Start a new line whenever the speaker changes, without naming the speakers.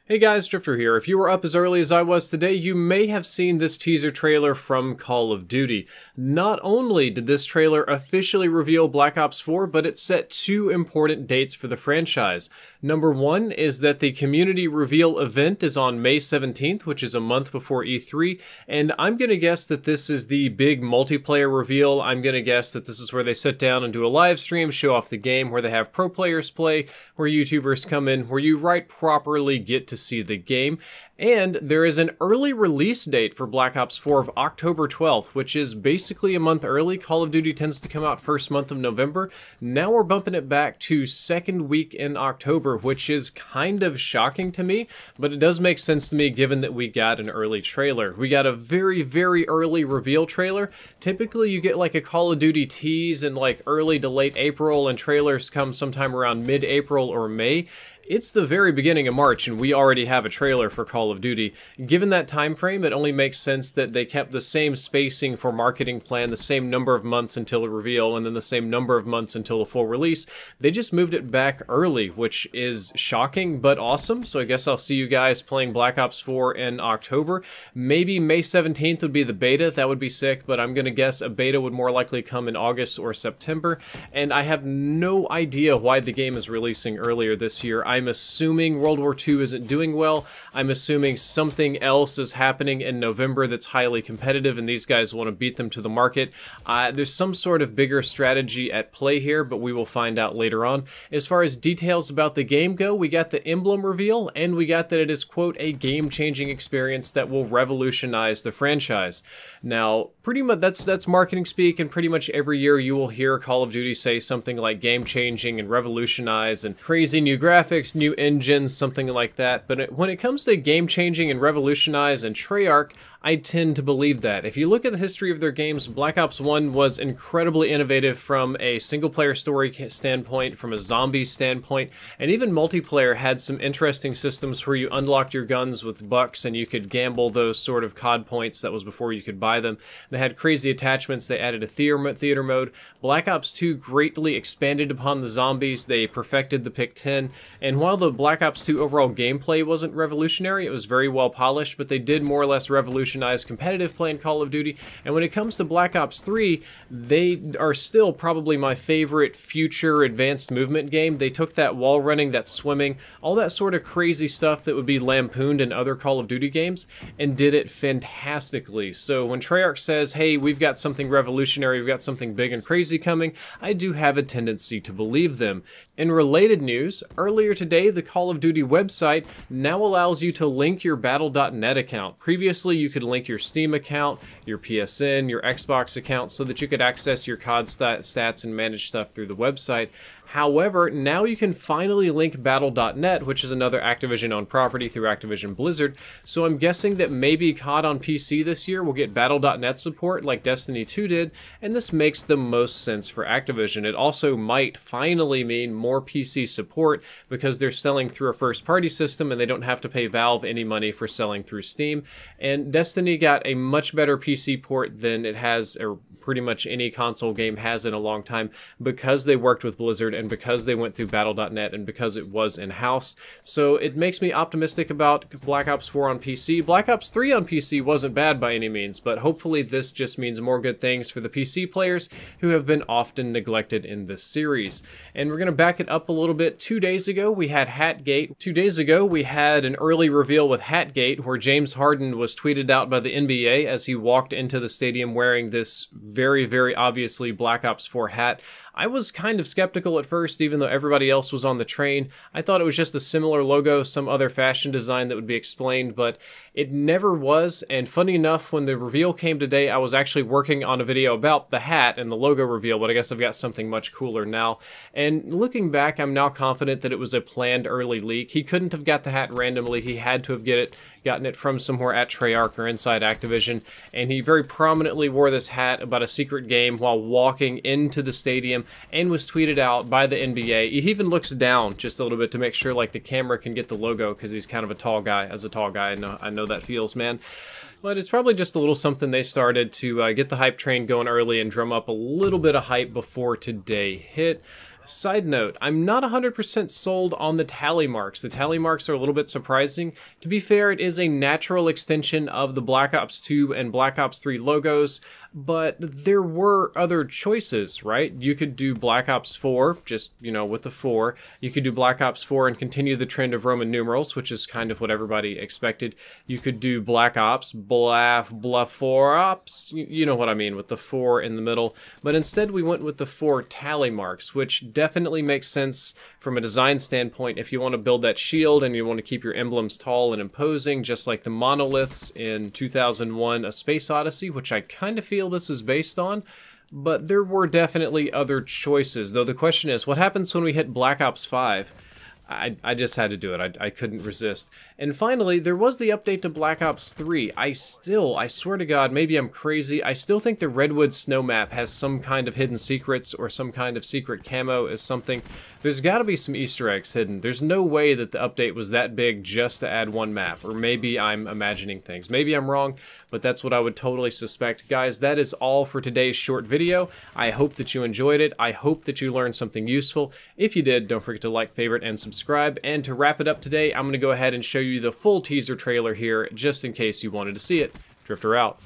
Hey guys, Drifter here. If you were up as early as I was today, you may have seen this teaser trailer from Call of Duty. Not only did this trailer officially reveal Black Ops 4, but it set two important dates for the franchise. Number one is that the community reveal event is on May 17th, which is a month before E3, and I'm gonna guess that this is the big multiplayer reveal. I'm gonna guess that this is where they sit down and do a live stream, show off the game, where they have pro players play, where YouTubers come in, where you properly get to see the game. And there is an early release date for Black Ops 4 of October 12th, which is basically a month early. Call of Duty tends to come out first month of November. Now we're bumping it back to second week in October, which is kind of shocking to me, but it does make sense to me given that we got an early trailer. We got a very, very early reveal trailer. Typically you get like a Call of Duty tease in like early to late April, and trailers come sometime around mid-April or May. It's the very beginning of March and we already have a trailer for Call of Duty. Given that time frame, it only makes sense that they kept the same spacing for marketing plan, the same number of months until the reveal, and then the same number of months until the full release. They just moved it back early, which is shocking but awesome. So I guess I'll see you guys playing Black Ops 4 in October. Maybe May 17th would be the beta. That would be sick, but I'm gonna guess a beta would more likely come in August or September. And I have no idea why the game is releasing earlier this year. I'm assuming World War II isn't doing well. I'm assuming something else is happening in November that's highly competitive and these guys want to beat them to the market. There's some sort of bigger strategy at play here, but we will find out later on. As far as details about the game go, we got the emblem reveal and we got that it is, quote, a game-changing experience that will revolutionize the franchise. Now, pretty much that's marketing speak, and pretty much every year you will hear Call of Duty say something like game-changing and revolutionize and crazy new graphics, new engines, something like that. But when it comes to game-changing and revolutionize and Treyarch, I tend to believe that. If you look at the history of their games, Black Ops 1 was incredibly innovative from a single-player story standpoint, from a zombie standpoint, and even multiplayer had some interesting systems where you unlocked your guns with bucks and you could gamble those sort of COD points. That was before you could buy them. They had crazy attachments. They added a theater mode. Black Ops 2 greatly expanded upon the zombies. They perfected the Pick-10, and while the Black Ops 2 overall gameplay wasn't revolutionary, it was very well polished, but they did more or less revolutionize competitive play in Call of Duty. And when it comes to Black Ops 3, they are still probably my favorite future advanced movement game. They took that wall running, that swimming, all that sort of crazy stuff that would be lampooned in other Call of Duty games, and did it fantastically. So when Treyarch says, hey, we've got something revolutionary, we've got something big and crazy coming, I do have a tendency to believe them. In related news, earlier today, the Call of Duty website now allows you to link your Battle.net account. Previously, you could link your Steam account, your PSN, your Xbox account, so that you could access your COD stats and manage stuff through the website. However, now you can finally link Battle.net, which is another Activision-owned property, through Activision Blizzard. So I'm guessing that maybe COD on PC this year will get Battle.net support like Destiny 2 did, and this makes the most sense for Activision. It also might finally mean more PC support because they're selling through a first-party system and they don't have to pay Valve any money for selling through Steam. And Destiny got a much better PC port than it has, or pretty much any console game has in a long time, because they worked with Blizzard and because they went through Battle.net and because it was in-house. So it makes me optimistic about Black Ops 4 on PC. Black Ops 3 on PC wasn't bad by any means, but hopefully this just means more good things for the PC players who have been often neglected in this series. And we're going to back it up a little bit. 2 days ago, we had Hatgate. 2 days ago, we had an early reveal with Hatgate where James Harden was tweeted out by the NBA as he walked into the stadium wearing this very, very obviously Black Ops 4 hat. I was kind of skeptical at first, even though everybody else was on the train. I thought it was just a similar logo, some other fashion design that would be explained, but it never was. And funny enough, when the reveal came today, I was actually working on a video about the hat and the logo reveal, but I guess I've got something much cooler now. And looking back, I'm now confident that it was a planned early leak. He couldn't have got the hat randomly. He had to have gotten it from somewhere at Treyarch or inside Activision, and he very prominently wore this hat about a secret game while walking into the stadium and was tweeted out by the NBA. He even looks down just a little bit to make sure like the camera can get the logo because he's kind of a tall guy. As a tall guy, I know that feels, man. But it's probably just a little something they started to get the hype train going early and drum up a little bit of hype before today hit. Side note, I'm not 100% sold on the tally marks. The tally marks are a little bit surprising. To be fair, it is a natural extension of the Black Ops 2 and Black Ops 3 logos, but there were other choices, right? You could do Black Ops 4, just, you know, with the 4. You could do Black Ops 4 and continue the trend of Roman numerals, which is kind of what everybody expected. You could do Black Ops, blah 4 Ops, you know what I mean, with the 4 in the middle. But instead we went with the 4 tally marks, which definitely makes sense from a design standpoint if you want to build that shield and you want to keep your emblems tall and imposing, just like the monoliths in 2001: A Space Odyssey, which I kind of feel this is based on. But there were definitely other choices, though the question is, what happens when we hit Black Ops 5? I just had to do it. I couldn't resist. And finally, there was the update to Black Ops 3. I swear to God, maybe I'm crazy, I still think the Redwood Snow map has some kind of hidden secrets or some kind of secret camo as something. There's got to be some Easter eggs hidden. There's no way that the update was that big just to add one map. Or maybe I'm imagining things. Maybe I'm wrong, but that's what I would totally suspect. Guys, that is all for today's short video. I hope that you enjoyed it. I hope that you learned something useful. If you did, don't forget to like, favorite, and subscribe. And to wrap it up today, I'm going to go ahead and show you the full teaser trailer here, just in case you wanted to see it. Drifter out.